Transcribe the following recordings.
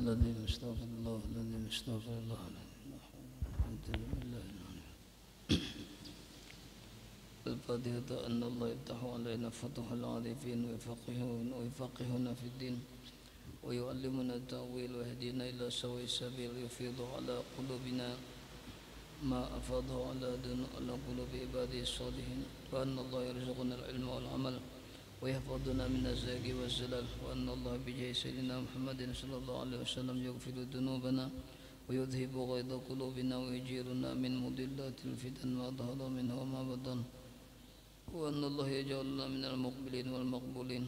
الذي استغفر الله الذي استغفر الله الفاتحة أن الله يفتح علينا فتح العارفين ويفقهنا في الدين ويعلمنا التأويل ويهدينا إلى سواء السبيل يفيض على قلوبنا ما أفاضه على قلوب عباده الصالحين وأن الله يرزقنا العلم والعمل ويحفظنا من الزيغ والزلال وأن الله بجاه سيدنا محمد صلى الله عليه وسلم يغفر ذنوبنا ويذهب غيظ قلوبنا ويجيرنا من مضلات الفتن ما ظهر منها وما بطن وأن الله يجعلنا من المقبلين والمقبولين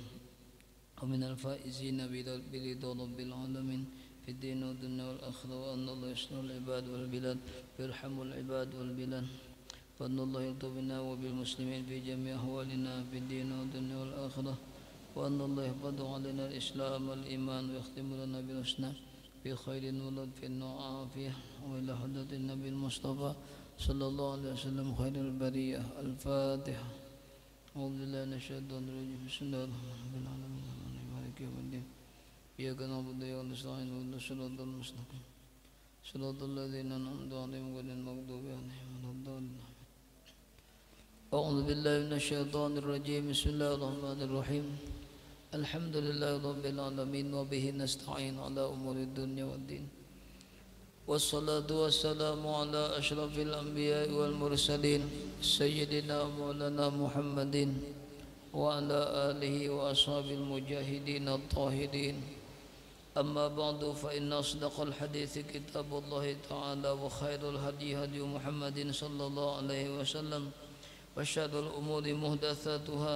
ومن الفائزين برضا رب العالمين في الدين والدنيا والآخرة وأن الله يصلح العباد والبلاد ويرحم العباد والبلاد وأن الله يلطف بنا وبالمسلمين في جميع أحوالنا في الدين والدنيا والآخرة وأن الله يحفظ علينا الإسلام والإيمان ويختم لنا بالحسنى بخير ولطف وعافية وإلى حضرة النبي المصطفى صلى الله عليه وسلم خير البرية الفاتحة. أعوذ بالله من الشيطان الرجيم بسم الله الرحمن الرحيم مالك يوم الدين إياك نعبد وإياك نستعين اهدنا الصراط المستقيم صراط الذين أنعمت عليهم غير المغضوب عليهم ولا الضالين. أعوذ بالله من الشيطان الرجيم بسم الله الرحمن الرحيم الحمد لله رب العالمين وبه نستعين على أمور الدنيا والدين والصلاة والسلام على أشرف الأنبياء والمرسلين سيدنا مولانا محمد وعلى آله وأصحاب المجاهدين الطاهرين. أما بعد فإن أصدق الحديث كتاب الله تعالى وخير الهدي هدي محمد صلى الله عليه وسلم وشر الأمور محدثاتها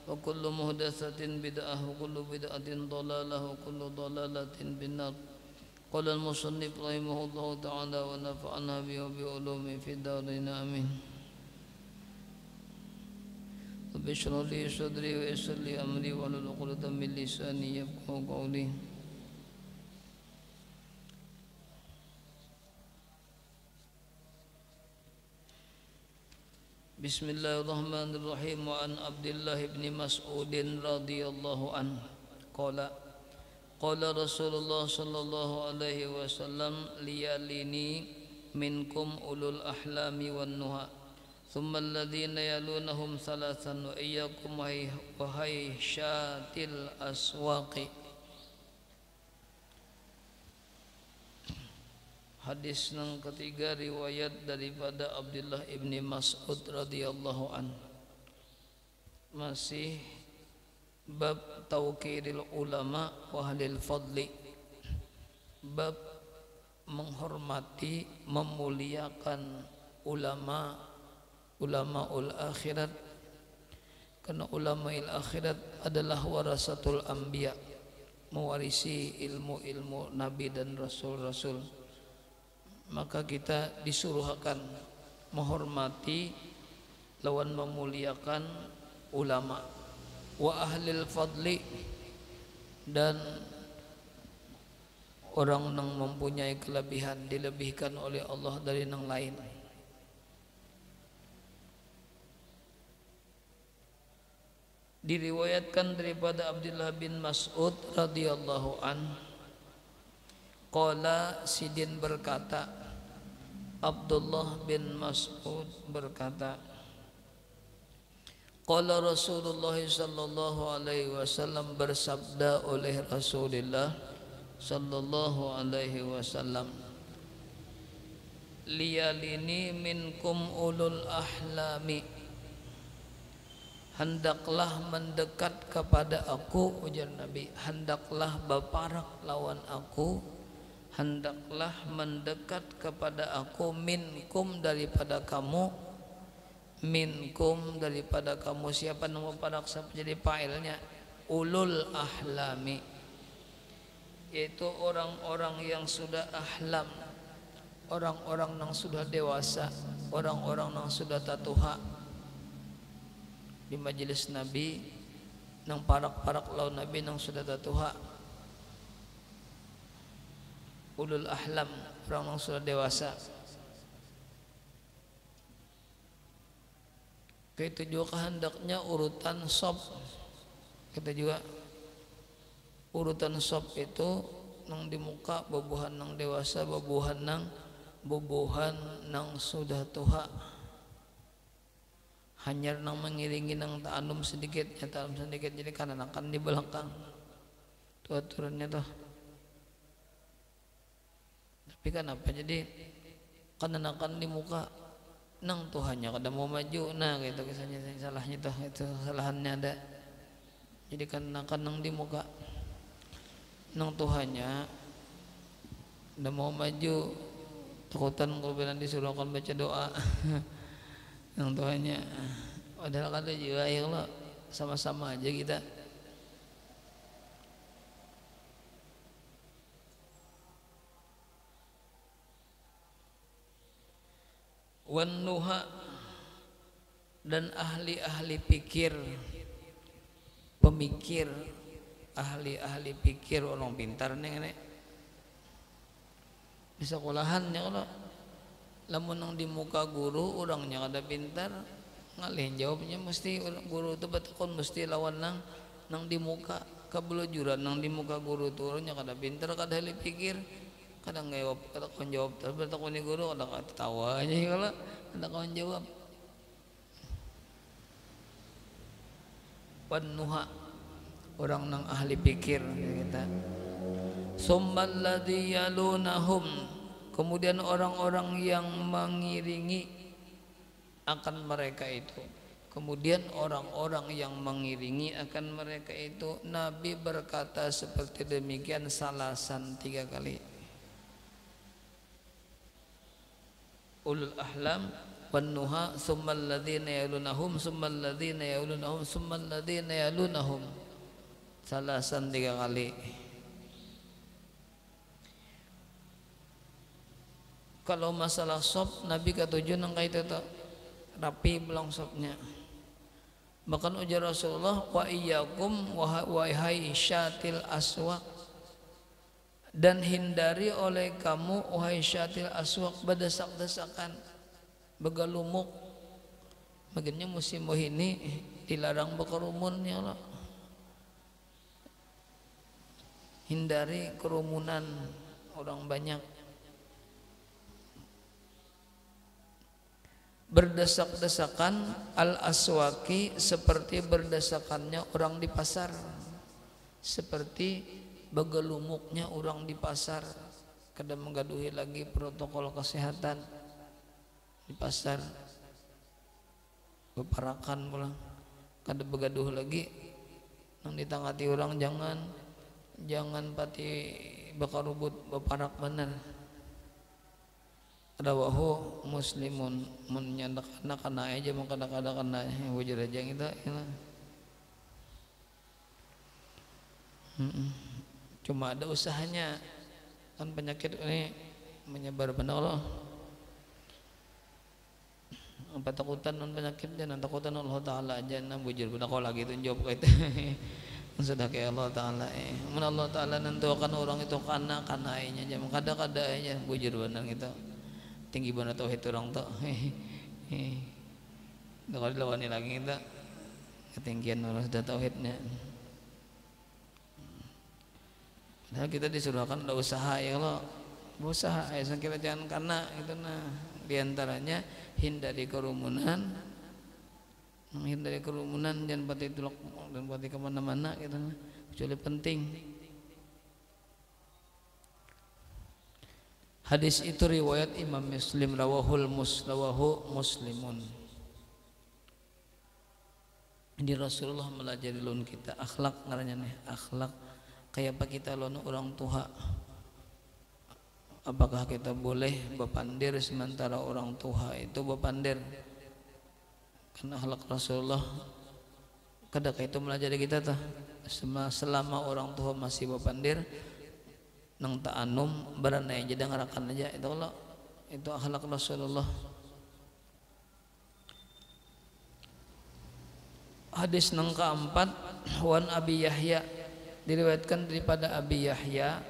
وكل محدثة بدعة وكل بدعة ضلالة وكل ضلالة بالنار. قال المصنف رحمه الله تعالى ونفعنا به وبعلومه في الدارين آمين. رب اشرح لي صدري ويسر لي أمري واحلل عقدة من لساني يفقهوا قولي. بسم الله الرحمن الرحيم. وعن عبد الله بن مسعود رضي الله عنه قال قال رسول الله صلى الله عليه وسلم لياليني منكم أولو الأحلام والنهى ثم الذين يلونهم ثلاثا وإياكم وهيشات الأسواق. Hadis yang ketiga riwayat daripada Abdullah ibni Mas'ud radhiyallahu an. Masih bab tauqiril ulama wa ahlil fadli, bab menghormati memuliakan ulama ul akhirat, karena ulamaul akhirat adalah warasatul anbiya, mewarisi ilmu-ilmu nabi dan rasul-rasul. Maka kita disuruh akan menghormati lawan memuliakan ulama wa ahlil fadli, dan orang yang mempunyai kelebihan dilebihkan oleh Allah dari yang lain. Diriwayatkan daripada Abdullah bin Mas'ud radhiyallahu an qala, sidin berkata, Abdullah bin Mas'ud berkata, qala Rasulullah sallallahu alaihi wasallam, bersabda oleh Rasulullah sallallahu alaihi wasallam, liyalini minkum ulul ahlami, hendaklah mendekat kepada aku, ujar Nabi, hendaklah baparak lawan aku, hendaklah mendekat kepada aku, minkum daripada kamu, minkum daripada kamu. Siapa nama paraksa jadi fa'ilnya? Ulul ahlami, yaitu orang-orang yang sudah ahlam, orang-orang yang sudah dewasa, orang-orang yang sudah tatuha. Di majelis Nabi nang parak-parak lawan Nabi nang sudah tatuha, ulul ahlam, orang yang sudah dewasa. Itu juga hendaknya urutan sob. Kita juga urutan sob itu nang di muka bobohan nang dewasa bobohan nang sudah tua hanya nang mengiringi nang ta'anum sedikit ya ta'anum sedikit jadi kanan-kanan di belakang tuh aturannya tuh. Tapi kenapa jadi kanan-kanan di muka nang Tuhannya kada mau maju nah gitu kisahnya salahnya tuh itu kesalahannya ada. Jadi kanan-kanan di muka nang Tuhannya udah mau maju takutan kalau benar disuruh akan baca doa nang Tuhannya padahal kada juga ya Allah sama-sama aja kita. Wan nuha dan ahli-ahli pikir pemikir ahli-ahli pikir orang pintar nih di sekolahan ya kalau lamun nang di muka guru orangnya kada pintar ngalih jawabnya mesti guru itu betakon mesti lawan nang di muka kebelujuran nang di muka guru tuh orangnya kada pintar kada ahli pikir kadang jawab kada kon jawab terus betakon ni guru kada ketawa aja kalau kada kon jawab. Penuha orang nang ahli pikir kita. Summal ladzi yalunahum kemudian orang-orang yang mengiringi akan mereka itu. Kemudian orang-orang yang mengiringi akan mereka itu Nabi berkata seperti demikian salasan 3 kali. Ulul ahlam wan nuha summal ladzina yalunahum summal ladzina yalunahum summal ladzina yalunahum salasan 3 kali. Kalau masalah sop Nabi ketujuh nang kaitu rapi belang sopnya. Bahkan ujar Rasulullah wa iyyakum wa syatil aswaq dan hindari oleh kamu wahai syatil aswaq berdesak-desakan begalumuk. Bagiannya musim ini dilarang berkerumun ya Allah. Hindari kerumunan orang banyak. Berdesak-desakan al-aswaki seperti berdesakannya orang di pasar, seperti begelumuknya orang di pasar. Kada menggaduhi lagi protokol kesehatan di pasar, beparakan pulang kada begaduh lagi nang ditangati orang jangan pati bakarubut beparak bener. Rawahu muslimun menyandak kana aja mau kada kana wujud aja kita cuma ada usahanya kan penyakit ini menyebar benar Allah. Apa takutan non penyakit dan takutan Allah Taala aja na bujur benar kau lagi itu jawab itu sudah kayak Allah Taala mun Allah Taala nentukan orang itu kana nya jam kada aja bujur benar gitu. Tinggi benar tauhid orang tuh kalau dilawan lagi kita ketinggian orang sudah tauhidnya. Nah kita disuruhkan ada usaha ya Allah berusaha ya kita jangan karena itu nah diantaranya hindari kerumunan jangan pati tulak dan pati kemana-mana gitu nah kecuali penting. Hadis itu riwayat Imam Muslim rawahu muslimun. Ini Rasulullah melajari lun kita akhlak ngarannya nih akhlak kayak apa kita lun orang tua. Apakah kita boleh bepandir sementara orang tua itu bepandir? Karena akhlak Rasulullah kada itu melajari kita tuh selama orang tua masih bepandir nang ta'anum beranai jadi ngarakan aja itu kalau itu akhlak Rasulullah. Hadis nang keempat wan Abi Yahya diriwayatkan daripada Abi Yahya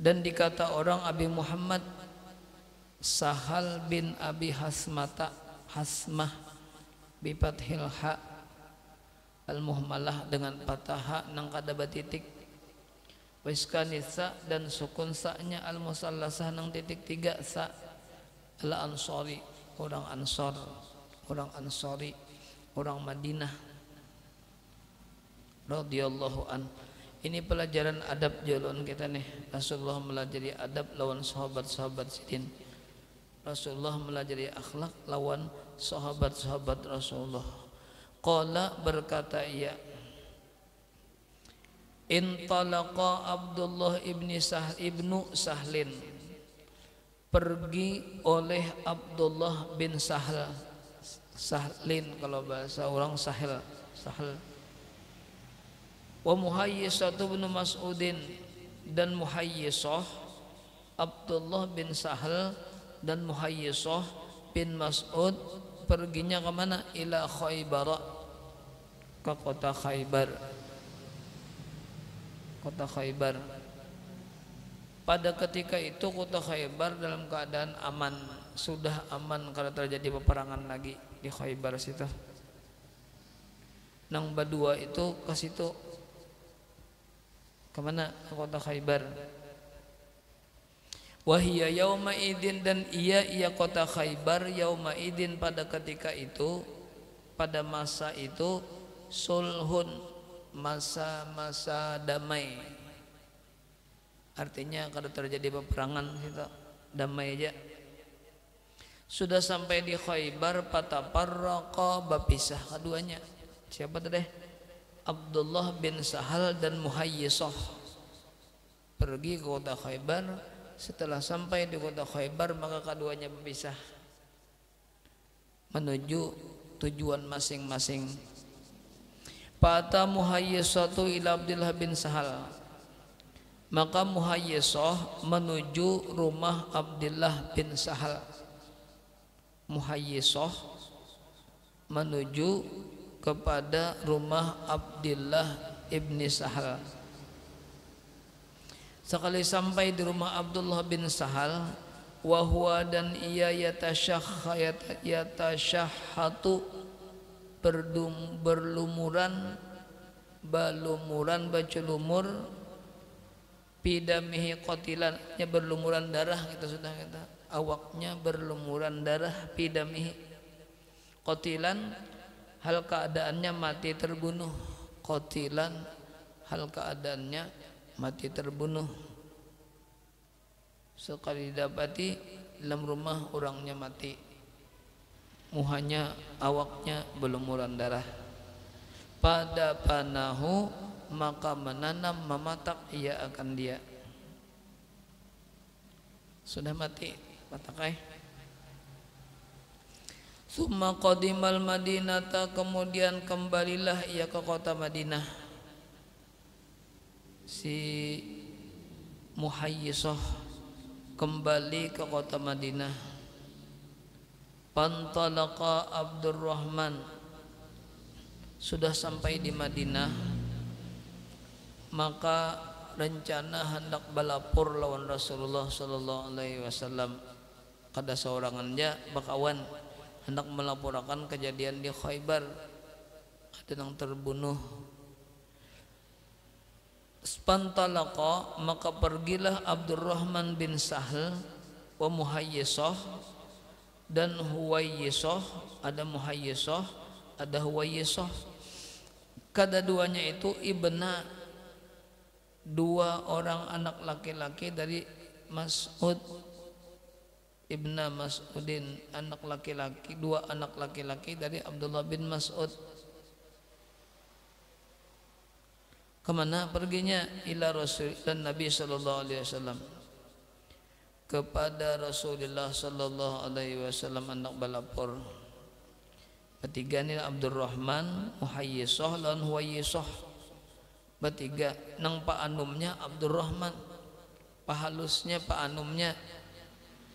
dan dikata orang Abi Muhammad Sahal bin Abi Hasmah bi fathil ha al muhmalah dengan patah ha nang kada batitik Wiskanitsa dan sukun sa-nya al-musallasah nang titik 3 sa al-ansari orang Ansor, orang Ansori, orang Madinah radhiyallahu an. Ini pelajaran adab jalan kita nih. Rasulullah melajari adab lawan sahabat-sahabat sidin. Rasulullah melajari akhlak lawan sahabat-sahabat Rasulullah. Qala berkata ia, intalaqa Abdullah ibnu Sahlin, pergi oleh Abdullah bin Sahlin kalau bahasa orang Sahel. Wa Muhayyisah bin Mas'udin, dan Muhayyisah Abdullah bin Sahal dan Muhayyisah bin Mas'ud perginya ke mana? Ila Khaybar, ke kota Khaybar. Kota Khaybar. Pada ketika itu kota Khaybar dalam keadaan aman, sudah aman karena terjadi peperangan lagi di Khaybar situ. Nang Badua itu ke situ. Kemana? Ke kota Khaybar. Wahia yauma idin, dan ia kota Khaybar yauma idin pada ketika itu, pada masa itu, sulhun, masa-masa damai. Artinya kalau terjadi peperangan itu damai aja. Sudah sampai di Khaybar, pataparraqa, berpisah keduanya. Siapa tuh deh? Abdullah bin Sahal dan Muhayyisah pergi ke kota Khaybar. Setelah sampai di kota Khaybar, maka keduanya berpisah menuju tujuan masing-masing. Fata Muhayyisatu ila Abdullah bin Sahal, maka Muhayyisah menuju rumah Abdullah bin Sahal. Muhayyisah menuju kepada rumah Abdullah ibni Sahal. Sekali sampai di rumah Abdullah bin Sahal, wahwa dan ia yatasyahhatu berlumuran baculumur pidamihi qatilan, nya berlumuran darah, kita sudah kata awaknya berlumuran darah, pidamihi qatilan, hal keadaannya mati terbunuh. Qatilan, hal keadaannya mati terbunuh. Sekali dapati dalam rumah orangnya mati, muhanya awaknya berlumuran darah. Pada panahu, maka menanam mematak ia akan dia. Sudah mati matakai. Summa qadimal Madinata, kemudian kembalilah ia ke kota Madinah. Si Muhayyisah kembali ke kota Madinah. Pantalaqa Abdurrahman, sudah sampai di Madinah, maka rencana hendak balapur lawan Rasulullah sallallahu alaihi wasallam. Kada seorangannya bakawan hendak melaporkan kejadian di Khaybar, ada yang terbunuh. Spantalaqa, maka pergilah Abdurrahman bin Sahal wa Muhayyisah dan Huwayyisah, ada Muhayyisah, ada Huwayyisah. Kedua-duanya itu ibna, dua orang anak laki-laki dari Mas'ud. Ibna Mas'udin, anak laki-laki, dua anak laki-laki dari Abdullah bin Mas'ud. Kemana perginya? Ila Rasul dan Nabi sallallahu alaihi wasallam, kepada Rasulullah sallallahu alaihi wasallam anak balapor. Bertiga ni Abdurrahman, Muhayyisah dan Huwayyisah. Bertiga nang pak anumnya Abdurrahman, pahalusnya pak anumnya.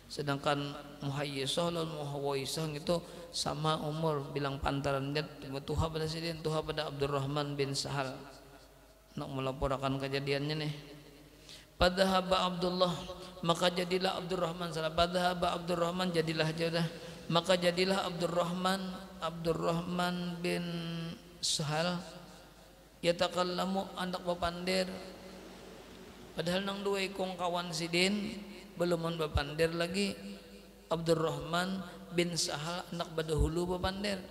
Sedangkan Muhayyisah dan Huwayyisah itu sama umur, bilang pantaran dia tuha pada sidin, tuha pada Abdurrahman bin Sahal. Nak melaporkan kejadiannya nih. Padahaba Abdullah, maka jadilah Abdurrahman salah. Padahaba Abdurrahman, jadilah jodoh. Maka jadilah Abdurrahman bin Sahal yatakallamu, anak bapandir Padahal nang dua ikong kawan sidin belum bapandir lagi. Abdurrahman bin Sahal anak badahulu bapandir.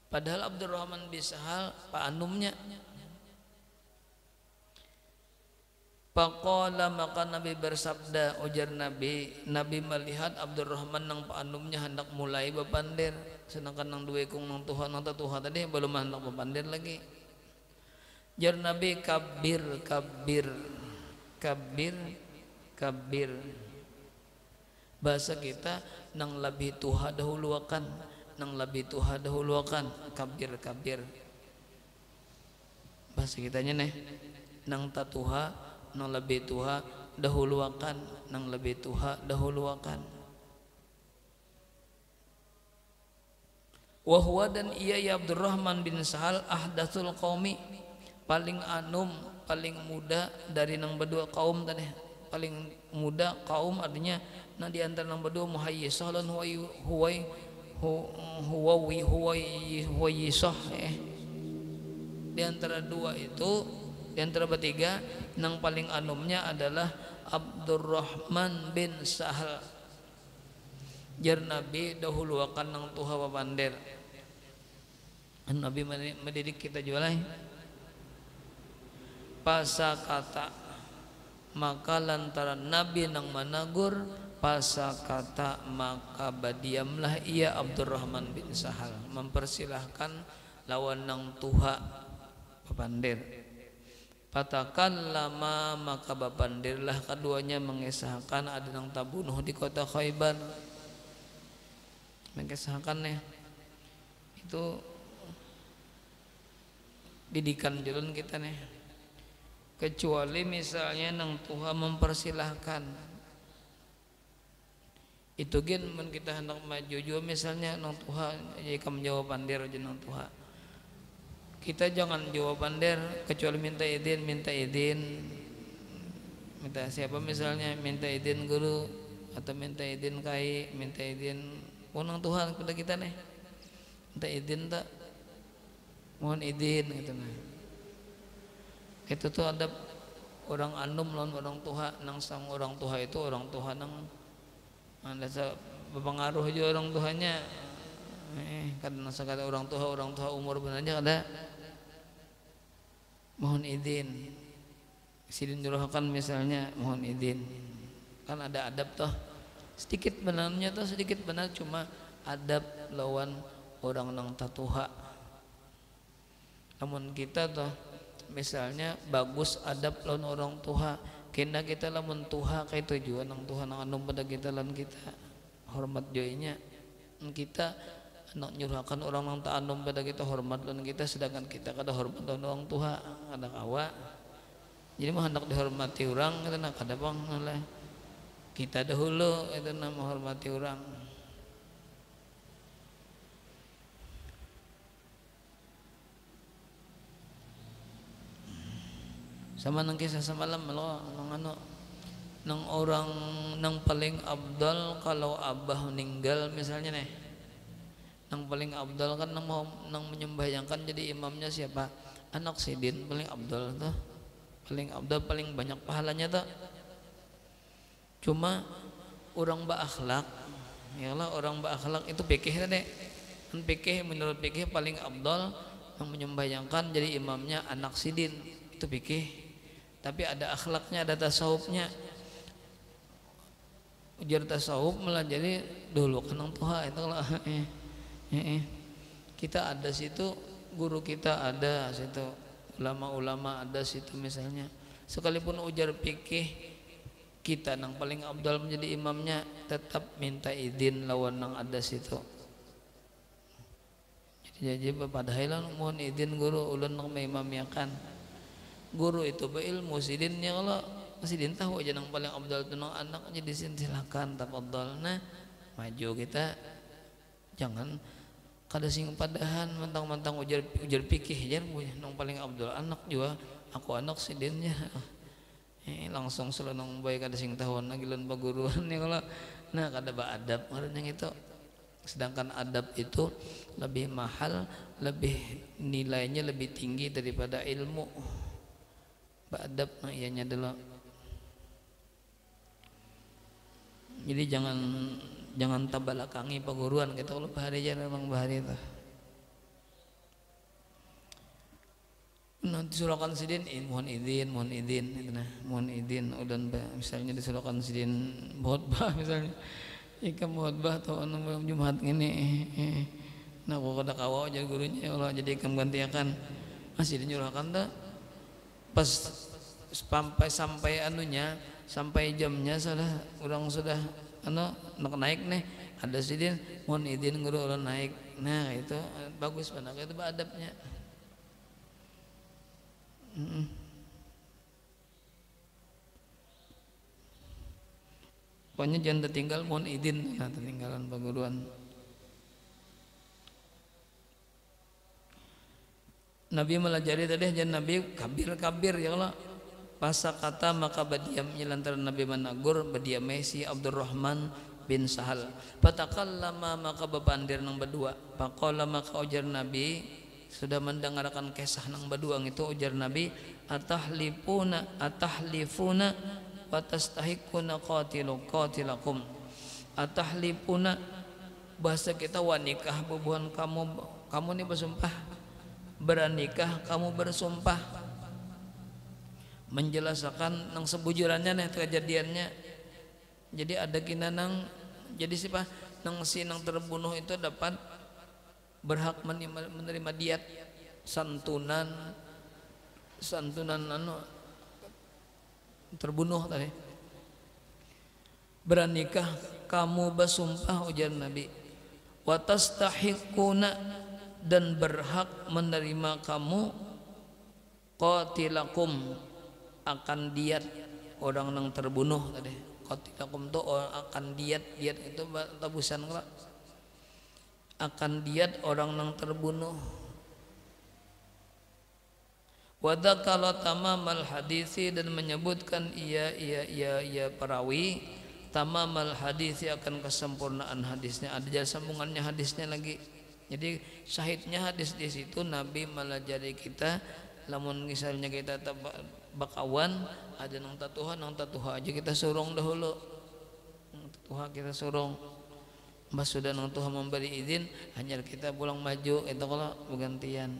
Padahal Abdurrahman bin Sahal pak anumnya. Faqala maka Nabi bersabda, ujar Nabi melihat Abdurrahman nang pak anumnya hendak mulai bapandir, sedangkan nang dua ikong nang Tuhan nang tatuha tadi belum hendak bapandir lagi. Jar Nabi kabir kabir kabir kabir. Bahasa kita nang lebih tuha dahuluakan, nang lebih tuha dahuluakan, kabir kabir. Bahasa kitanya nih, nang tatuha, nang lebih tuha dahuluakan, nang lebih tuha dahuluakan. Wahwa dan ia ya Abdurrahman bin Sahal ahdatsul qaumi, paling anum, paling muda dari nang berdua kaum tadi. Paling muda kaum artinya nah di antara nang berdua muhayyisah lan huwayyisah di antara dua itu, di antara bertiga nang paling anumnya adalah Abdurrahman bin Sahal. Jar Nabi dahulu akan nang tuha bapandir. Nabi mendidik kita jualai pasakata, maka lantaran Nabi nang managur pasakata maka badiamlah ia Abdurrahman bin Sahal mempersilahkan lawan nang tuha bapandir. Fatakallama maka bapandirlah keduanya mengisahkan ada nang tabunuh di kota Khaybar. Mengisahkan nih itu didikan jalan kita nih. Kecuali misalnya nang Tuhan mempersilahkan itu gen men kita hendak maju juga misalnya nang Tuhan jika menjawab pandir aja nang Tuhan kita jangan jawab pandir kecuali minta izin minta siapa misalnya minta izin guru atau minta izin kai minta izin nang Tuhan kepada kita nih minta izin tak mohon izin gitu nah. Itu tuh ada orang anum lawan orang tuha nang sang orang tuha itu orang tuha nang ada berpengaruh aja orang tuanya kadang kata orang tuha umur benarnya ada mohon izin sidin jurahakan misalnya mohon izin kan ada adab toh sedikit benarnya toh sedikit benar cuma adab lawan orang nang tatuha. Namun kita toh misalnya bagus adab lawan orang tuha kena kita lamun tuha kayak tujuan nang Tuhan nang anu pada kita lan kita hormat joinya kita nak nyurahkan orang nang tak anu pada kita hormat lan kita sedangkan kita kada hormat lawan orang tuha kada kawa jadi mah hendak dihormati orang kita nak kada bang oleh kita dahulu itu nama menghormati orang. Sama nang kisah semalam lo nang orang nang paling abdal kalau abah meninggal misalnya nih nang paling abdal kan nang menyembahyangkan jadi imamnya siapa anak sidin paling abdal tuh paling abdal paling banyak pahalanya tuh cuma orang berakhlak yalah orang berakhlak itu fikih deh kan fikih menurut fikih paling abdal nang menyembahyangkan jadi imamnya anak sidin itu fikih. Tapi ada akhlaknya, ada tasawufnya. Ujar tasawuf malah jadi dulu kenang Tuhan itu lah. Kita ada situ, guru kita ada situ, ulama-ulama ada situ misalnya. Sekalipun ujar fikih kita nang paling abdal menjadi imamnya tetap minta izin lawan nang ada situ. Jadi padahal mohon izin guru ulun nang imamiakan. Guru itu berilmu sidinnya kalau sidin tahu aja nang paling abdal itu nang anak jadi silakan tafadhol nah maju kita jangan kada sing padahan mentang-mentang ujar pikih aja nang paling abdal anak juga aku anak sidinnya langsung selenong baik kada sing tahuan lagi lan paguruan ya kalau nah kada ba adab ngarannya itu sedangkan adab itu lebih mahal lebih nilainya lebih tinggi daripada ilmu. Adab nah ianya dulu. Jadi jangan tabalakangi paguruan kita kalau bahari aja memang bahari itu. Nanti surakan sidin mohon izin itu nah mohon izin udan misalnya di surakan sidin khotbah misalnya ikam khotbah atau anu Jumat ini nah aku kada kawa jadi gurunya Allah jadi ikam gantiakan masih dinyurahkan tak pas sampai anunya sampai jamnya sudah naik nih ada sidin mohon izin guru ulah naik nah itu bagus banget itu adabnya. Pokoknya jangan tertinggal mohon izin nah tertinggalan perguruan. Nabi melajari tadi jangan Nabi kabir ya Allah. Pasa kata maka badiamnya lantaran Nabi menagur badiamnya si Abdurrahman bin Sahal. Fatakallama maka bebandir nang berdua. Faqala maka ujar Nabi sudah mendengarkan kisah nang beduang itu ujar Nabi atahlifuna wa tastahiquna qatilakum atahlifuna bahasa kita wanikah bubuhan kamu ini bersumpah beranikah kamu bersumpah menjelaskan nang sebujurannya nih kejadiannya. Jadi ada kina nang jadi siapa nang terbunuh itu dapat berhak menerima diat santunan terbunuh tadi. Beranikah kamu bersumpah ujar Nabi wa tastahiquna dan berhak menerima kamu qatilakum akan diat orang yang terbunuh tadi. Qatilakum itu akan diat itu tabusan kelak akan diat orang yang terbunuh. Wadakala tamamal hadisi dan menyebutkan ia perawi tamamal hadisi akan kesempurnaan hadisnya ada sambungannya hadisnya lagi. Jadi syahidnya hadis di situ Nabi melajari kita lamun misalnya kita bakawan ada nang tatuha aja kita surung dahulu tatuha kita surung Mbak sudah nang Tuhan memberi izin hanya kita pulang maju itu kalau bergantian.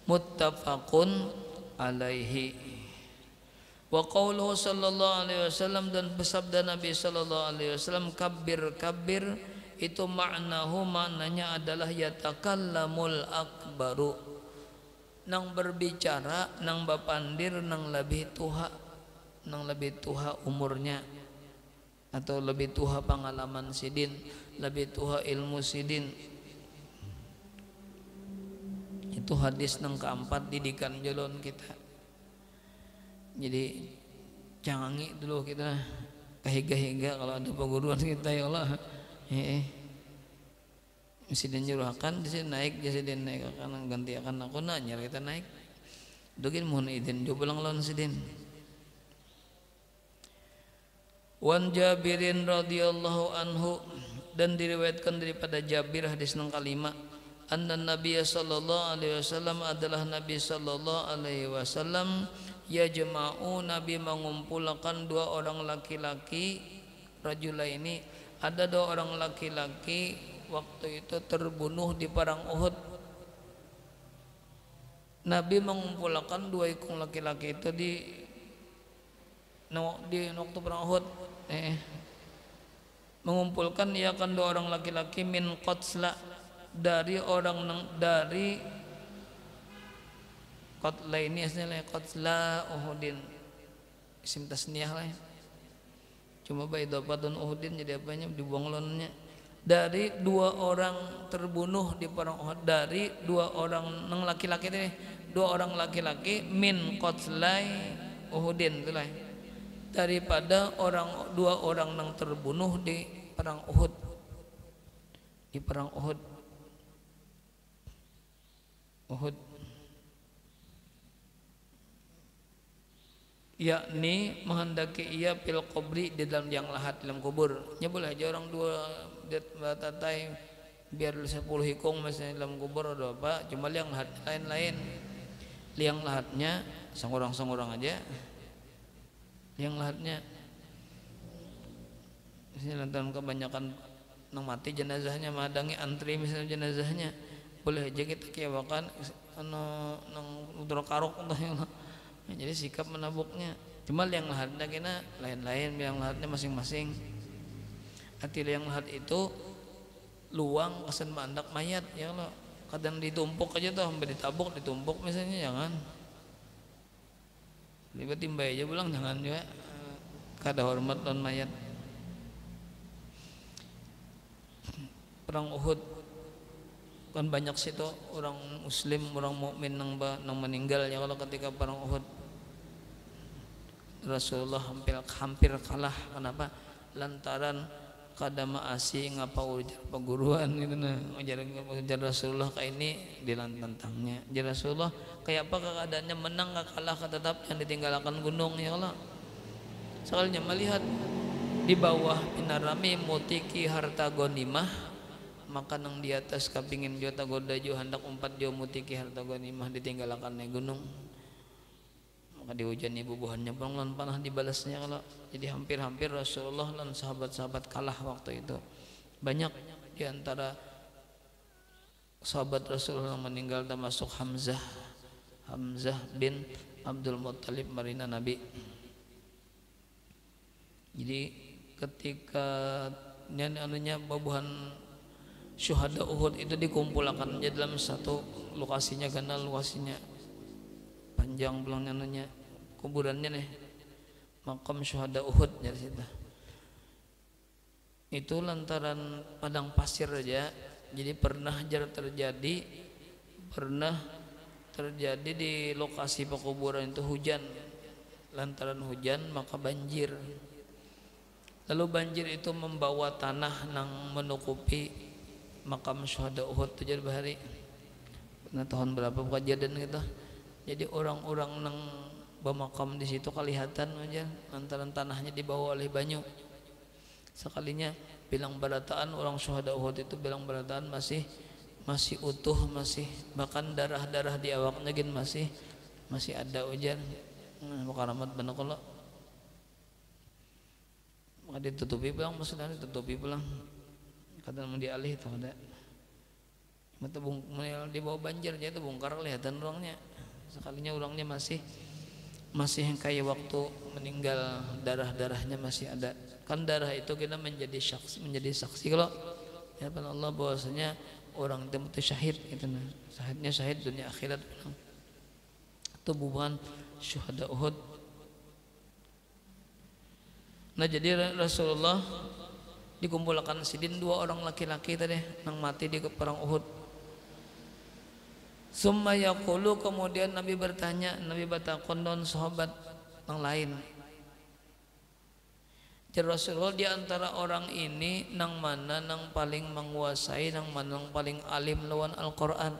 Muttafaqun alaihi. Wa qauluhu sallallahu alaihi wasallam dan bersabda Nabi sallallahu alaihi wasallam kabir itu maknanya adalah yatakallamul akbaru nang berbicara nang bapandir nang lebih tuha umurnya atau lebih tua pengalaman sidin, lebih tua ilmu sidin. Itu hadis nang keempat didikan jalon kita. Jadi canggih dulu kita kehiga-higa kalau ada perguruan kita ya Allah. Sidin nyuruhkan jadi naik karena ganti akan aku nanya kita naik. Dugin mohon izin coba lawan sidin. Wan Jabirin radhiyallahu anhu dan diriwayatkan daripada Jabir hadis nang kalima anna Nabi sallallahu alaihi wasallam adalah Nabi sallallahu alaihi wasallam yajma'u Nabi mengumpulkan dua orang laki-laki rajulaini ada dua orang laki-laki waktu itu terbunuh di perang Uhud. Nabi mengumpulkan dua ikung laki-laki itu di waktu perang Uhud mengumpulkan ia akan dua orang laki-laki min qatsla dari qatla ini aslinya qatsla Uhudin isim tasniyah lah ya. Cuma baidafatun Uhudin jadi apanya dibuang lonnya dari dua orang terbunuh di perang Uhud dari dua orang nang laki-laki ini dua orang laki-laki min qatslai Uhudin itulah daripada dua orang yang terbunuh di perang Uhud yakni menghendaki ia pil kubri di dalam yang lahat dalam kubur nya boleh aja orang dua tatai biar 10 hikung misalnya dalam kubur ada apa cuma liang lahat lain-lain liang lahatnya sangurang aja yang lahatnya misalnya lantaran kebanyakan nang mati jenazahnya madangi antri misalnya jenazahnya boleh aja kita kiawakan nang udra karok entah yang jadi sikap menabuknya cuma yang lahatnya kena lain-lain yang lahatnya masing-masing atil yang lahat itu luang kesan mandak mayat ya lo kadang ditumpuk aja tuh sampai ditabuk ditumpuk misalnya jangan libat timbai aja pulang jangan juga kada hormat non mayat. Perang Uhud kan banyak situ orang muslim orang mukmin nang meninggal ya kalau ketika perang Uhud Rasulullah hampir kalah kenapa lantaran kada maasi ngapa ujar peguruan gitu nah ujar Rasulullah kayak ini dilantantangnya ujar Rasulullah kayak apa keadaannya menang gak kalah tetap yang ditinggalkan gunung ya Allah sekalinya melihat di bawah pinarami mutiki harta gonimah maka nang di atas kapingin jota goda jo hendak umpat jo mutiki harta gonimah ditinggalkan gunung maka dihujani bubuhannya lan panah dibalasnya kalau jadi hampir-hampir Rasulullah dan sahabat-sahabat kalah waktu itu banyak diantara sahabat Rasulullah yang meninggal termasuk Hamzah bin Abdul Muttalib marina Nabi jadi ketika anunya bubuhan syuhada Uhud itu dikumpulkan aja dalam satu lokasinya karena lokasinya panjang belangnya nanya kuburannya nih makam syuhada Uhud dari situ itu lantaran padang pasir aja jadi pernah terjadi di lokasi pekuburan itu hujan lantaran hujan maka banjir lalu banjir itu membawa tanah nang menutupi makam syuhada Uhud tujuh bahari nah tahun berapa kejadian gitu jadi orang-orang nang bermakam di situ kelihatan aja lantaran tanahnya dibawa oleh banyu sekalinya bilang barataan orang syuhada Uhud itu bilang barataan masih utuh masih bahkan darah di awaknya gin masih ada ujar makaramat benar kalau maka ditutupi pulang maksudnya ditutupi pulang kata mau dialih itu ada mata di bawah banjir jadi bongkar kelihatan orangnya sekalinya orangnya masih yang kayak waktu meninggal darahnya masih ada kan darah itu kita menjadi saksi kalau ya Allah bahwasanya orang itu syahid itu syahid dunia akhirat itu bukan syuhada Uhud. Nah jadi Rasulullah dikumpulkan sidin dua orang laki-laki tadi yang mati di perang Uhud. Summa yaqulu kemudian Nabi bertanya Nabi batakon non sahabat yang lain. Jadi Rasulullah di antara orang ini nang mana nang paling menguasai nang mana nang paling alim lawan Al-Qur'an.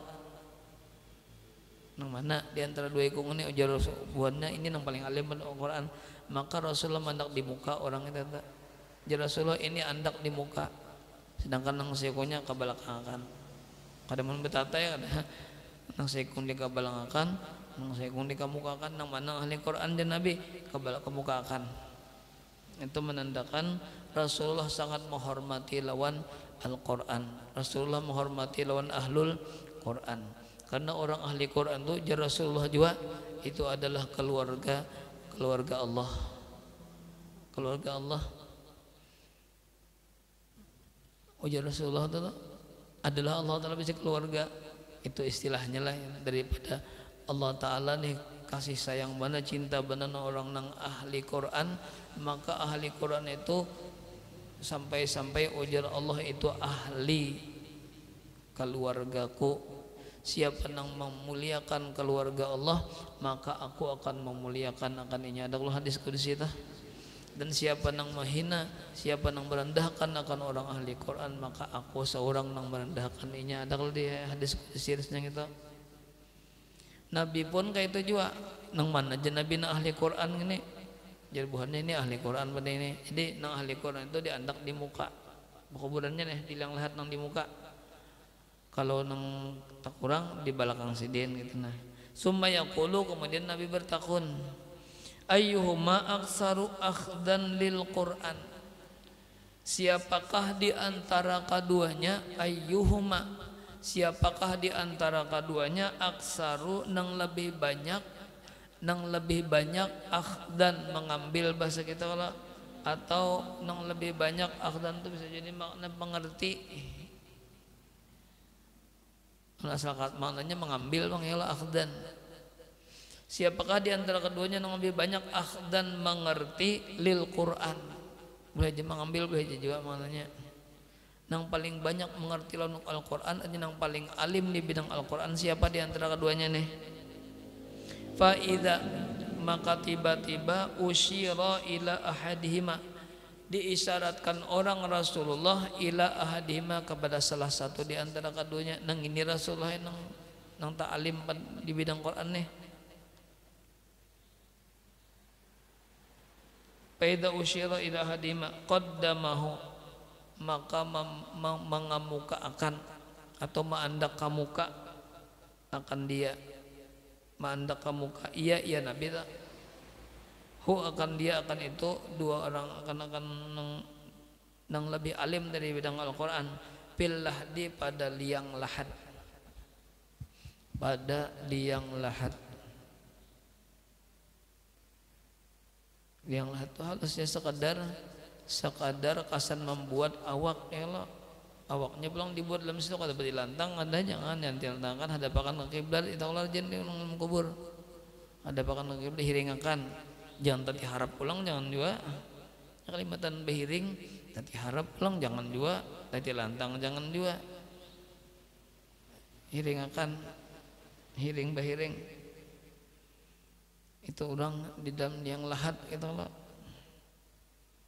Nang mana di antara dua ikung ini ujar Rasulullah ini nang paling alim Al-Qur'an. Maka Rasulullah mandak di muka orang itu. Jadi Rasulullah ini andak di muka sedangkan nang sekunya kabalakangan. Kadang betata ya kada nang sekung dikabalangakan nang sekung dikamukakan nang mana ahli Quran dan Nabi kemukakan itu menandakan Rasulullah sangat menghormati lawan Al-Quran Rasulullah menghormati lawan ahlul Quran karena orang ahli Quran itu jar Rasulullah juga itu adalah keluarga Allah ujar Rasulullah itu adalah Allah Ta'ala bisa keluarga itu istilahnya lah daripada Allah Ta'ala nih kasih sayang mana cinta mana orang nang ahli Quran maka ahli Quran itu sampai ujar Allah itu ahli keluargaku siapa nang memuliakan keluarga Allah maka aku akan memuliakan akan ini ada hadis qudsi itu dan siapa nang menghina siapa nang merendahkan akan orang ahli Quran maka aku seorang nang merendahkan ini ada kalau di hadis qudsi yang itu Nabi pun kayak itu juga nang mana aja Nabi nang ahli Quran ini jadi buhannya ini ahli Quran pada ini jadi nang ahli Quran itu diandak di muka kuburannya nih di yang nang di muka kalau nang tak kurang di belakang sidin gitu nah Summa yaqulu, kemudian Nabi bertakun, ayyuhuma aksaru akhdan lil Qur'an, siapakah di antara keduanya, ayyuhuma, siapakah di antara keduanya, aksaru, nang lebih banyak akhdan mengambil, bahasa kita kalau, atau nang lebih banyak akhdan itu bisa jadi makna mengerti. Asal maknanya mengambil, mengelola akhdan. Siapakah di antara keduanya yang lebih banyak akhdan mengerti lil Quran, boleh aja mengambil, boleh aja juga maknanya nang paling banyak mengerti lalu Al-Quran, aja nang paling alim di bidang Al-Quran. Siapa di antara keduanya nih? Fa'idha, maka tiba-tiba usyira ila ahadihima, diisyaratkan orang Rasulullah ila ahadihima, kepada salah satu di antara keduanya. Nang ini Rasulullah nang tak alim di bidang Quran nih. Fa'idha usyira ila ahadihima qaddamahu, maka mengamuka akan atau menandak kamuka akan dia, menandak kamuka iya Nabi tak hu akan dia, akan itu dua orang akan nang lebih alim dari bidang Al-Quran, pillah di pada liang lahat, pada liang lahat. Liang lahat itu halusnya sekadar kasan membuat awak, ya Allah, awaknya pulang dibuat dalam situ, kada berlantang, ada jangan yang dilantangkan hadapakan ke kiblat, itu Allah jen di kubur, hadapakan ke kiblat dihiringakan, jangan tadi harap pulang, jangan juga kalimatan behiring, tadi harap pulang jangan juga, tadi lantang jangan juga, hiringakan, hiring behiring, itu orang di dalam yang lahat, itu Allah.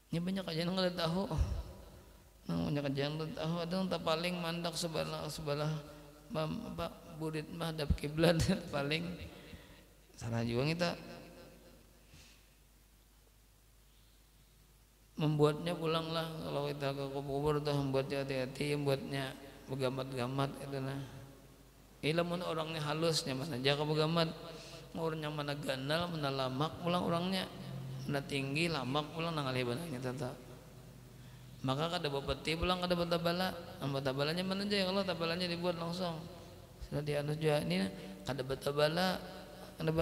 Ini banyak aja yang nggak tahu, banyak aja yang nggak tahu. Ada yang tak paling mandak sebelah apa burit mah hadap kiblat paling salah juga kita membuatnya pulanglah kalau kita ke kubur tuh, membuatnya hati-hati, membuatnya begamat-gamat itu nah. Ilmu orangnya halusnya mana aja ke begamat, orangnya mana ganal, mana lamak pulang orangnya. Mana tinggi lamak pulang nangalih banangnya tata. Maka kada bapeti pulang kada batabala, batabalanya mana aja ya Allah, tabalanya dibuat langsung. Sudah dianu juga ini kada batabala, kada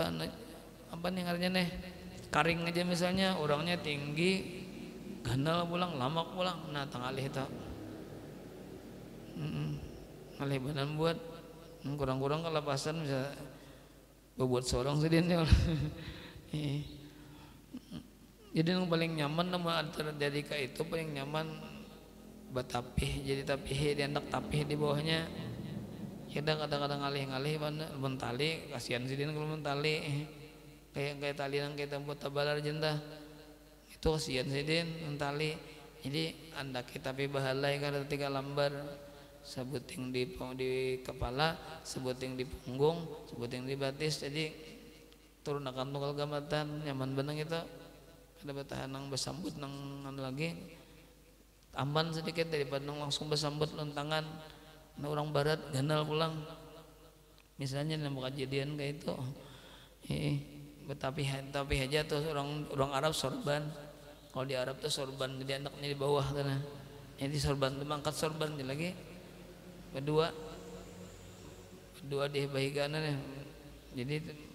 apa nih artinya nih? Karing aja misalnya, orangnya tinggi, ganal pulang, lamak pulang, nah tangalih itu. Ngalih banan buat kurang-kurang kelapasan bisa berbuat seorang sedihnya. Jadi yang paling nyaman nama antara dari itu paling nyaman batapih, jadi tapih di anak tapih di bawahnya. Kita kadang-kadang ngalih-ngalih mentali, kasihan sih dia kalau mentali kayak tali yang kita buat tabalar jenta itu kasihan sih dia mentali. Jadi anda kita tapi bahalai kada tiga lambar, sebuting di kepala, sebuting di punggung, sebuting di batis, jadi turun akan tunggal gamatan nyaman benang itu. Ada bertahan nang bersambut nang lagi aman sedikit daripada nang langsung bersambut lontangan. Nah, orang barat ganal pulang misalnya nang kejadian kayak itu tapi aja tuh orang Arab sorban, kalau di Arab tuh sorban jadi anaknya di bawah sana, jadi sorban itu mangkat sorban lagi kedua di bahiganan ya. Jadi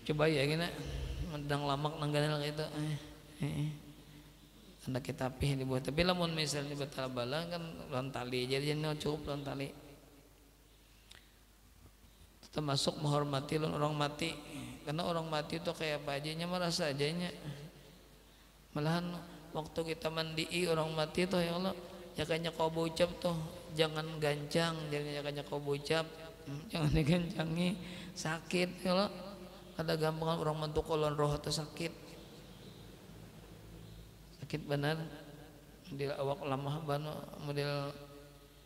coba ya gini mendang lamak nangganal gitu anak kita pih dibuat, tapi lamun misalnya batal bala kan lontali, jadi cukup lontali. Termasuk menghormati orang mati, karena orang mati itu kayak apa ajanya merasa ajanya. Malahan waktu kita mandi orang mati tuh ya Allah, ya kayaknya kau ucap tuh jangan gancang, jadi kayaknya kau ucap jangan digancangi, sakit ya Allah. Ada gampang orang mantuk kolon roh atau sakit benar, model awak lamah bano, model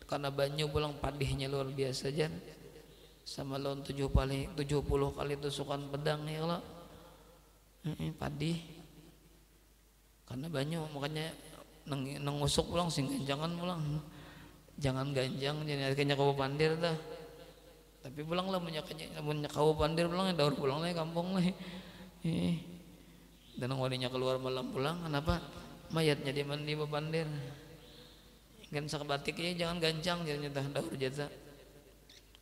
karena banyu pulang padihnya luar biasa aja, sama lawan 70 kali tusukan pedang ya Allah, padih karena banyu, makanya nangusuk pulang sing ganjangan pulang, jangan ganjang jadi akhirnya kau pandir dah. Tapi pulang lah mun kau pandir pulang daur pulang lah kampung lah. Dan walinya keluar malam pulang, kenapa? Mayatnya di mandi pandir. Kan sak batiknya jangan gancang jadinya dah daur jasa.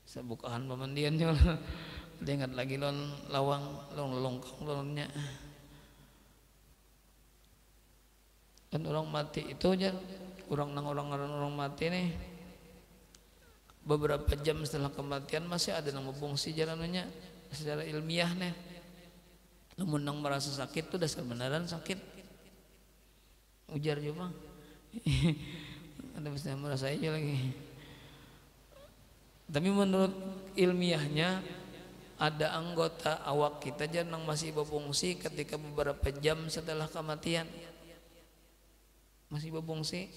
Sabukaan pemandiannya lah. Ingat lagi lon lawang longkang lonnya. Dan orang mati itu aja orang mati nih beberapa jam setelah kematian masih ada yang membungsi jalannya secara ilmiah nih. Namun yang merasa sakit itu dasar beneran sakit. Ujar juga. Ada bisa merasa aja lagi. Tapi menurut ilmiahnya ada anggota awak kita yang masih berfungsi ketika beberapa jam setelah kematian. Masih berfungsi.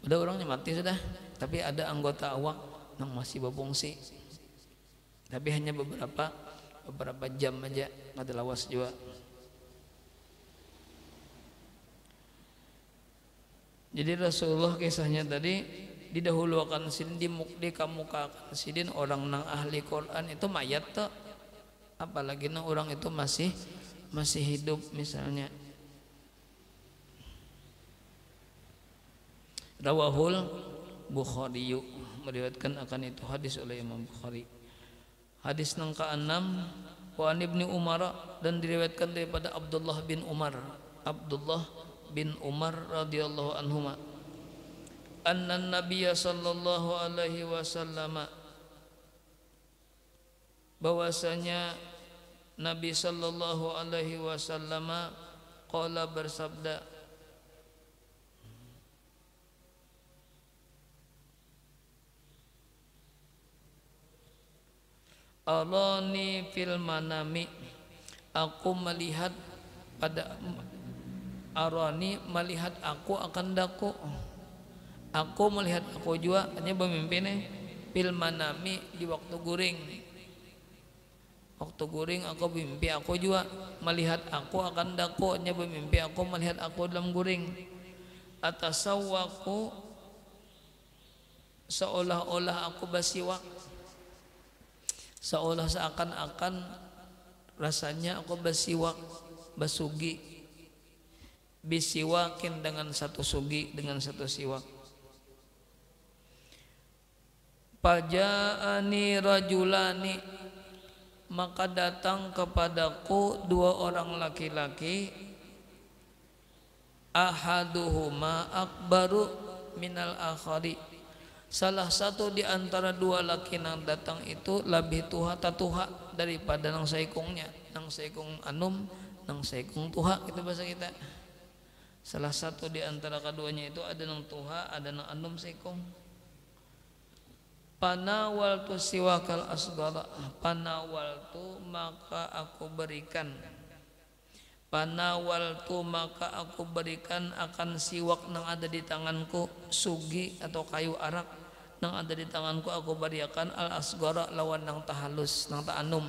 Udah orangnya mati sudah, tapi ada anggota awak yang masih berfungsi. Tapi hanya beberapa jam aja, ada lawas juga. Jadi Rasulullah kisahnya tadi didahulukan sidin dikamukakan sidin orang nang ahli Quran itu mayat tuh, apalagi nang orang itu masih hidup misalnya. Rawahul Bukhari, meriwayatkan akan itu hadis oleh Imam Bukhari. Hadis nang ke-6 wa an Ibnu Umar, dan diriwayatkan daripada Abdullah bin Umar radhiyallahu anhuma anna nabiyya sallallahu alaihi wasallam, bahwasanya Nabi sallallahu alaihi wasallam qala bersabda, Arani fil manami, aku melihat pada Arani melihat aku akan daku, aku melihat aku juga hanya pemimpinnya fil manami di waktu guring aku mimpi aku juga melihat aku akan daku, hanya pemimpi aku melihat aku dalam guring. Atasawwaku, seolah-olah aku basiwak, seolah seakan-akan rasanya aku basiwak basugi bisiwakin dengan satu sugi dengan satu siwak. Paja'ani rajulani, maka datang kepadaku dua orang laki-laki, ahaduhuma akbaru minal akhari, salah satu di antara dua laki yang datang itu lebih tuha daripada nang saikungnya, nang saikung anum, nang saikung tuha, itu bahasa kita. Salah satu di antara keduanya itu ada nang tuha, ada nang anum saikung. Panawaltu siwakal asgara, panawaltu maka aku berikan, panawaltu maka aku berikan akan siwak nang ada di tanganku, sugi atau kayu arak nang ada di tanganku aku berikan al asgara lawan nang tahalus nang ta'anum,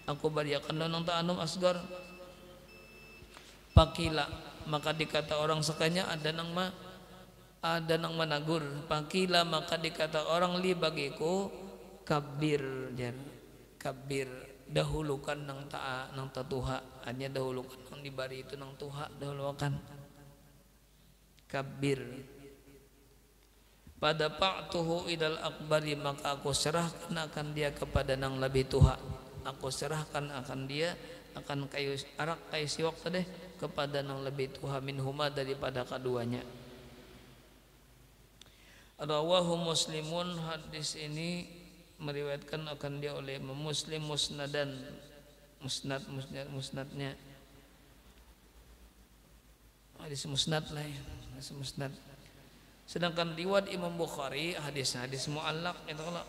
aku berikan lawan nang ta'anum asgar. Pakila, maka dikata orang sekanya ada nang managur. Pakila, maka dikata orang li bagiku, kabir jar kabir, dahulukan nang tatuha, hanya dahulukan nang dibari itu nang tuha, dahulukan kabir. Pada pa'tuhu idal akbari, maka aku serahkan akan dia kepada nang lebih tuha, aku serahkan akan dia akan kayu arak kayu siwak tadi kepada nang lebih tuha minhuma daripada keduanya. Rawahu Muslimun, hadis ini meriwayatkan akan dia oleh Muslim musnadan, musnadnya hadis musnad lah ya, hadis musnad. Sedangkan riwayat Imam Bukhari hadis muallaq itu kalau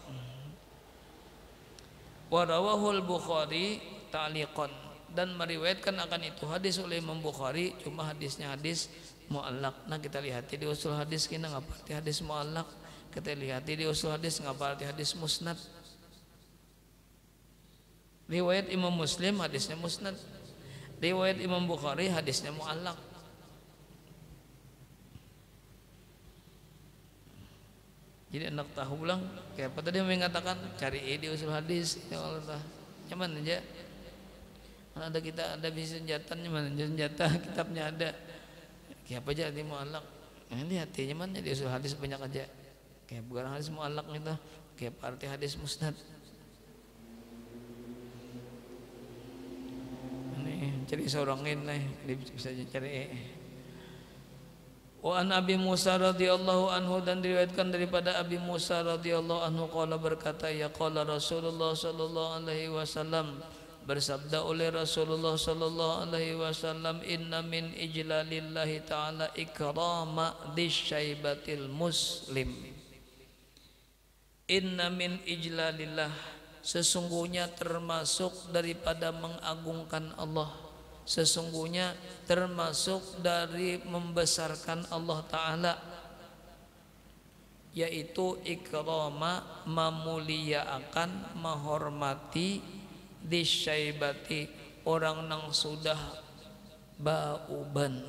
wa rawahul Bukhari ta'liqan, dan meriwayatkan akan itu hadis oleh Imam Bukhari, cuma hadisnya hadis muallaq. Nah kita lihat di usul hadis kita ngapa hadis muallaq, kita lihat di usul hadis ngapa hadis musnad. Riwayat Imam Muslim hadisnya musnad, riwayat Imam Bukhari hadisnya muallaq. Jadi anak tahu ulang kayak apa tadi mengatakan cari di usul hadis ya Allah. Nyaman aja. Kalau ada kita ada bisa senjata nyaman senjata kitabnya ada. Kayak apa aja di mu'allaq. Ini hatinya mana di usul hadis banyak aja. Kayak bukan hadis mu'allaq gitu. Kayak arti hadis musnad. Ini cari seorang ini bisa cari. Wa an Abi Musa radhiyallahu anhu dan diriwayatkan daripada Abi Musa radhiyallahu anhu qala berkata ya qala Rasulullah sallallahu alaihi wasallam bersabda oleh Rasulullah sallallahu alaihi wasallam inna min ijlalillahi taala ikrama disyaibatil muslim. Inna min ijlalillah sesungguhnya termasuk daripada mengagungkan Allah, sesungguhnya termasuk dari membesarkan Allah Ta'ala, yaitu ikrama memuliakan menghormati disyaibati orang nang sudah bauban,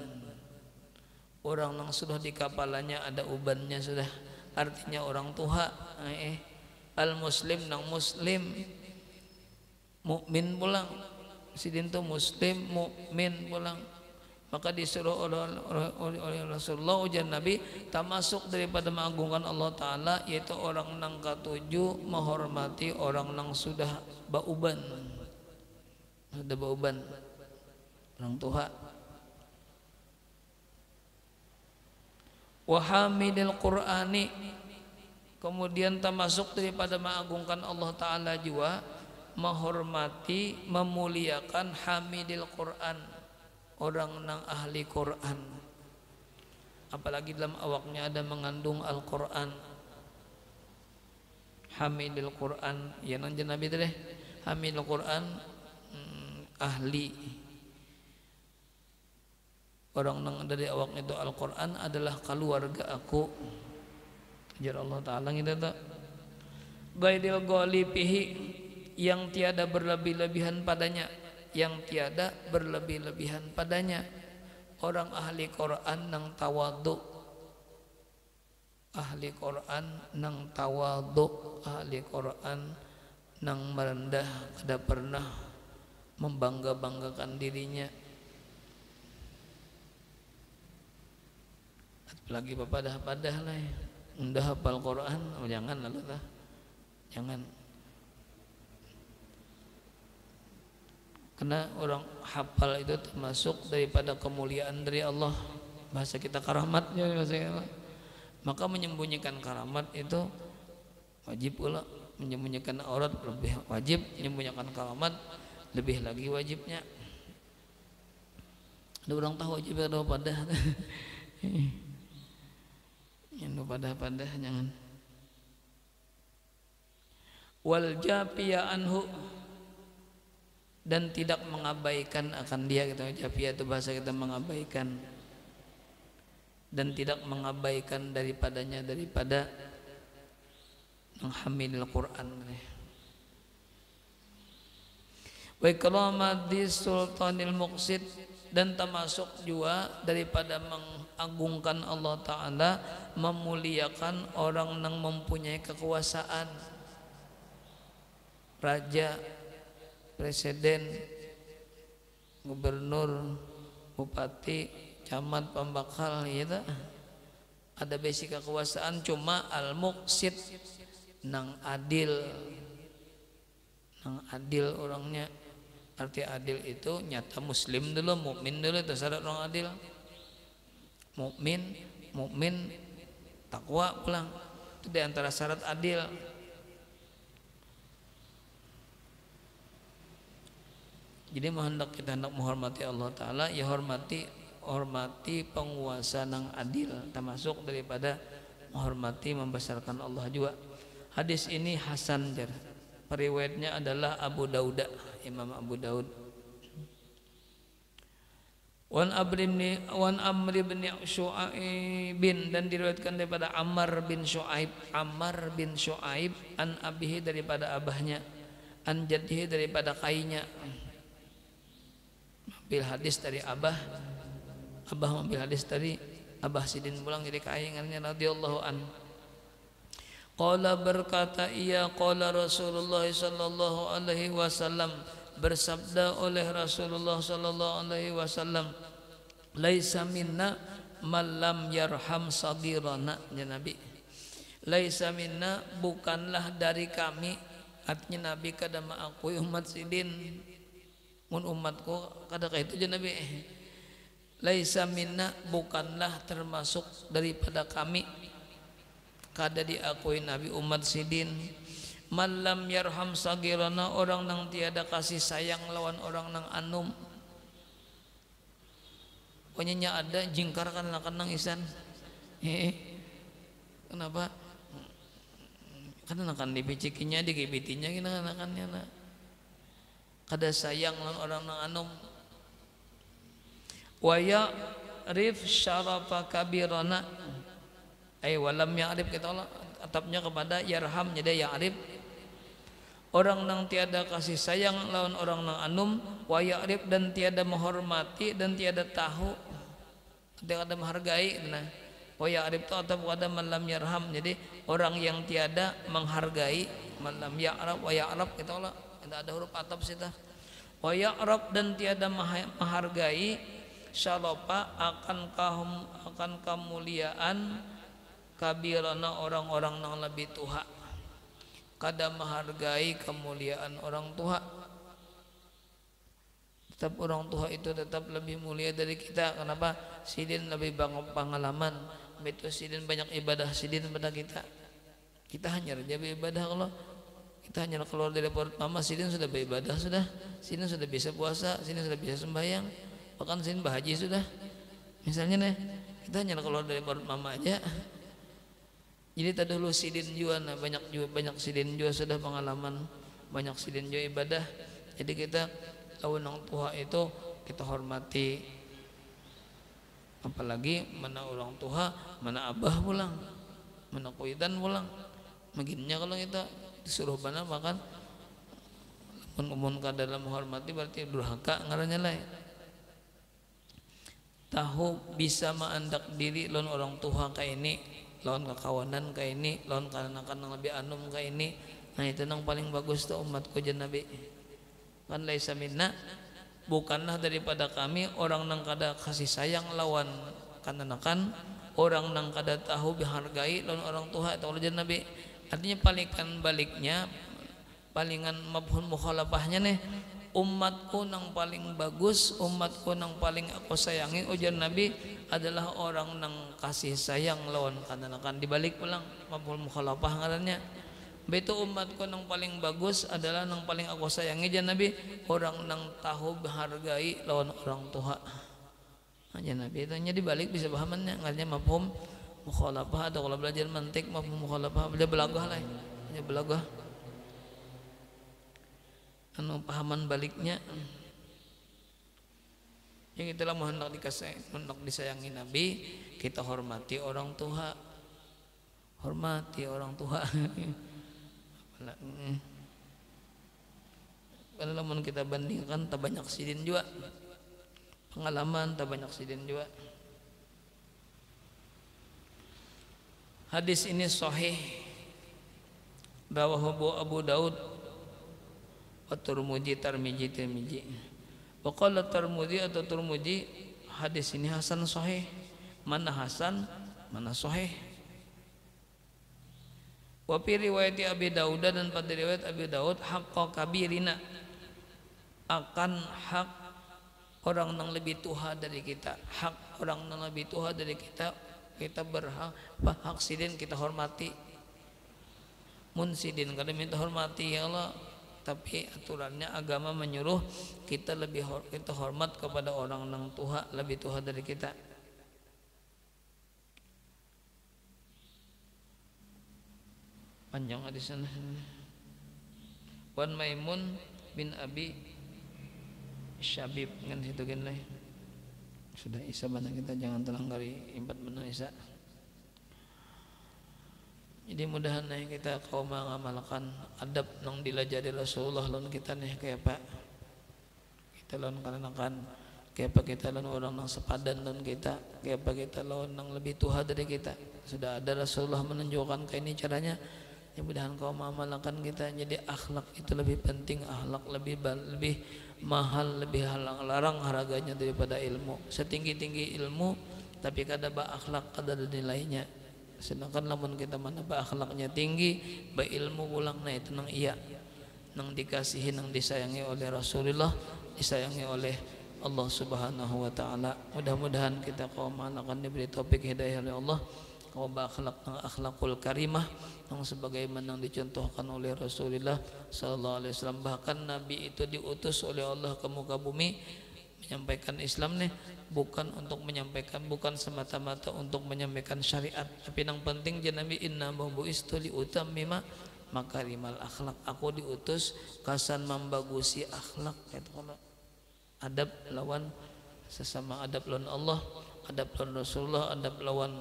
orang nang sudah di kepalanya ada ubannya sudah, artinya orang tua. Al muslim nang muslim mukmin pulang sidin tu muslim mukmin pulang, maka disuruh oleh Rasulullah ujar Nabi termasuk daripada mengagungkan Allah Ta'ala yaitu orang nang katujuh menghormati orang nang sudah bauban, sudah bauban orang tua. Wa hamidil Qur'ani, kemudian termasuk daripada mengagungkan Allah Ta'ala juga menghormati memuliakan hamidil Quran, orang nang ahli Quran, apalagi dalam awaknya ada mengandung Al-Quran. Hamidil Quran ya nang Nabi tadi hamidil Quran ahli orang nang dari awaknya itu Al-Quran adalah keluarga aku. Jar Allah Ta'ala gitu tak gaidil ghalibihi yang tiada berlebih-lebihan padanya, yang tiada berlebih-lebihan padanya. Orang ahli Quran nang tawadhu, ahli Quran nang tawadhu, ahli Quran nang merendah, kada pernah membangga-banggakan dirinya. Apalagi papadah-padah lah ya. Udah hafal Quran, oh jangan lalu lah, jangan. Karena orang hafal itu termasuk daripada kemuliaan dari Allah. Bahasa kita karamatnya bahasa kita. Maka menyembunyikan karamat itu wajib pula, menyembunyikan aurat lebih wajib, menyembunyikan karamat lebih lagi wajibnya. Ada orang tahu wajib ada padah. Yang padah-padah jangan. Wal jafiya anhu, dan tidak mengabaikan akan dia gitu. Jafiya itu bahasa kita mengabaikan, dan tidak mengabaikan daripadanya daripada menghamilil Quran. Wa ikramati sultanil muqsid, dan termasuk juga daripada mengagungkan Allah Ta'ala memuliakan orang yang mempunyai kekuasaan, raja, presiden, gubernur, bupati, camat, pembakal gitu. Ada basic kekuasaan, cuma al-muqsid nang adil, nang adil orangnya. Arti adil itu nyata muslim dulu, mukmin dulu, itu syarat orang adil. Mukmin takwa pulang, itu di antara syarat adil. Jadi kita hendak menghormati Allah Ta'ala, ya hormati penguasa nang adil, termasuk daripada menghormati membesarkan Allah juga. Hadis ini hasan jar. Periwayatnya adalah Abu Daud, Imam Abu Daud. Wan Amr bin Shu'aib, dan diriwayatkan daripada Ammar bin Shu'aib an abihi daripada abahnya, an jaddihi daripada kainya. Ambil hadis dari abah mengambil hadis dari abah sidin pulang jadi kai ngaranya radhiyallahu an. Qala berkata ia, qala Rasulullah sallallahu alaihi wasallam, bersabda oleh Rasulullah sallallahu alaihi wasallam, laisa minna man lam yarham sagirana, ya Nabi. Laisa minna, bukanlah dari kami, artinya Nabi kada mengakui umat sidin, mun umatku kada kayak itu, ya Nabi. Laisa minna, bukanlah termasuk daripada kami, kada diakui Nabi umat sidin, malam yarham sagirana, orang nang tiada kasih sayang lawan orang nang anum. Pokoknya ada jingkar kan nang isan. Kenapa? Karena kan dipicikinya, digibitinya, kena-kenakannya na. Kada sayang lawan orang nang anum. Wa ya'rif syarafa kabirana, ay walam ya'rif, kita Allah atapnya kepada yarham, jadi ya'rif, orang nang tiada kasih sayang lawan orang nang anum, wa ya'rif, dan tiada menghormati dan tiada tahu, tiada menghargai. Nah, wa ya'rif itu atap kepada malam yarham, jadi orang yang tiada menghargai, malam ya'raf wa ya'raf, kita Allah tidak ada huruf atap sita. Wa ya'raf, dan tiada menghargai, syalopa akan kemuliaan, kabirana, orang-orang yang lebih tua, kada menghargai kemuliaan orang tua. Tetap orang tua itu tetap lebih mulia dari kita. Kenapa? Sidin lebih banyak pengalaman, betul sidin banyak ibadah sidin pada kita. Kita hanya saja beribadah, kalau kita hanya keluar dari perut mama, sidin sudah beribadah, sudah sidin sudah bisa puasa, sidin sudah bisa sembahyang, bahkan sidin bahaji sudah. Misalnya nih, kita hanya keluar dari perut mama aja. Jadi tadi dulu sidin juga, nah banyak sidin juga sudah pengalaman, banyak sidin juga ibadah. Jadi kita lawan orang tua itu kita hormati, apalagi mana orang tua, mana abah pulang, mana kuitan pulang. Begininya kalau kita disuruh mana makan, umun-umun dalam menghormati berarti durhaka ngarannya lah. Tahu bisa mengandak diri lawan orang tua kayak ini, lawan kekawanan kayak ini, lawan kanak-kanak yang lebih anum kayak ini. Nah itu yang paling bagus tuh umatku jan Nabi. Kan laisa minna, bukanlah daripada kami, orang nang kada kasih sayang lawan kanak-kanak, orang nang kada tahu dihargai lawan orang tua, itu jan Nabi. Artinya palingan baliknya, palingan mafhum mukhalafahnya nih, umatku nang paling bagus, umatku nang paling aku sayangi, ujar Nabi, adalah orang nang kasih sayang lawan kanak-kanak. Dibalik pulang mafhum mukhalafah ngarannya. Betul, umatku nang paling bagus adalah nang paling aku sayangi, jan Nabi, orang nang tahu menghargai lawan orang tua. Jan Nabi itu nya dibalik bisa pahamannya, ngarannya mafhum mukhalafah. Atau kalau belajar mantik mafhum mukhalafah, belajar belagah lah, belajar belagah. Anu pahaman baliknya, yang itulah hendak disayangi Nabi, kita hormati orang tua, hormati orang tua. Kalau mau kita bandingkan, tak banyak sidin juga pengalaman, tak banyak sidin juga. Hadis ini sahih, rawahu Abu Daud wa Tirmidzi, Tirmidzi. Wa qala Tirmidzi atau Tirmidzi, hadis ini hasan sahih. Mana hasan, mana sahih. Wa fi riwayat Abi Daud, dan pada riwayat Abi Daud, haqqa kabirina, akan hak orang yang lebih tua dari kita, hak orang yang lebih tua dari kita, kita berhak, hak sidin kita hormati. Mun sidin kada minta hormati, ya Allah, tapi aturannya agama menyuruh kita kita hormat kepada orang yang tua, lebih tua dari kita. Panjang hadis sana. Wan Maimun bin Abi Syabib kan situ kan lah. Sudah isya mana kita, jangan telang kali 4 benar isya. Jadi mudahan nih kita kau mengamalkan adab nang dilajari Rasulullah lawan kita nih, kayak apa kita lawan kanak-kanak, kayak apa kita lawan orang nang sepadan lawan kita, kayak apa kita lawan nang lebih tua dari kita. Sudah ada Rasulullah menunjukkan kayak ini caranya. Mudah-mudahan kau mengamalkan kita. Jadi akhlak itu lebih penting, akhlak lebih mahal, lebih larang harganya daripada ilmu. Setinggi-tinggi ilmu tapi kada ba akhlak kada ada nilainya. Sedangkan lamun kita mana ba akhlaknya tinggi, ba ilmu pulang na itu nang iya, nang dikasihi, nang disayangi oleh Rasulullah, disayangi oleh Allah Subhanahu wa taala. Mudah-mudahan kita kau mengamalkan diberi taufik hidayah oleh Allah. Kau berakhlak nang akhlakul karimah yang sebagaimana dicontohkan oleh Rasulullah sallallahu alaihi wasallam. Bahkan Nabi itu diutus oleh Allah ke muka bumi menyampaikan Islam nih, bukan untuk menyampaikan, bukan semata-mata untuk menyampaikan syariat, tapi yang penting je Nabi inna bu'istu li utammima makarimal akhlak. Aku diutus kasan membagusi akhlak, itu kalau adab lawan sesama, adab lawan Allah, adab lawan Rasulullah, adab lawan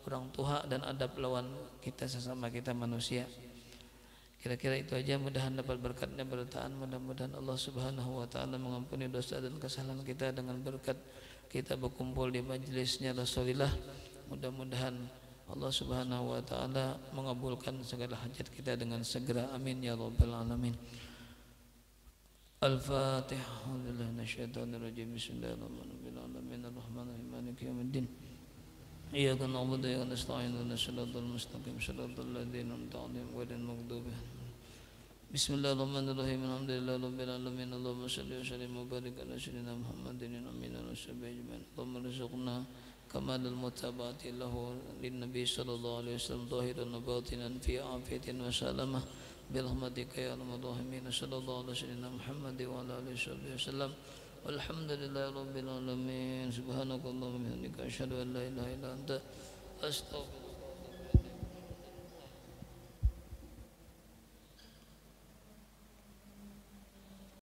orang tua, dan adab lawan kita sesama kita manusia. Kira-kira itu aja, mudah-mudahan dapat berkatnya bertahan. Mudah-mudahan Allah Subhanahu wa taala mengampuni dosa dan kesalahan kita dengan berkat kita berkumpul di majelisnya Rasulullah. Mudah-mudahan Allah Subhanahu wa taala mengabulkan segala hajat kita dengan segera, amin ya rabbal alamin. Al-Fatihah. Alhamdulillah nasyaitonir rajim. Bismillahirrahmanirrahim. Arrahmanirrahim. Maliki yaumiddin. Iyyaka na'budu wa iyyaka nasta'in. Ihdinas siratal mustaqim. Siratal ladzina an'amta 'alaihim ghairil maghdubi. Bismillahirrahmanirrahim. Alhamdulillahi rabbil alamin. Allahumma shalli wa sallim wa barik ala sayyidina Muhammadin wa ala sahbihi ajmain. Allahumma rizqna kamalal mutaba'ati lahu lin nabi sallallahu alaihi wasallam zahiran wa batinan fi afiyatin wa salamah birahmatika ya arhamar rahimin. Sallallahu alaihi sayyidina Muhammad wa ala alihi wasallam. Walhamdulillahi rabbil alamin. Subhanakallahumma wa bihamdika asyhadu an la ilaha illa anta astaghfiruka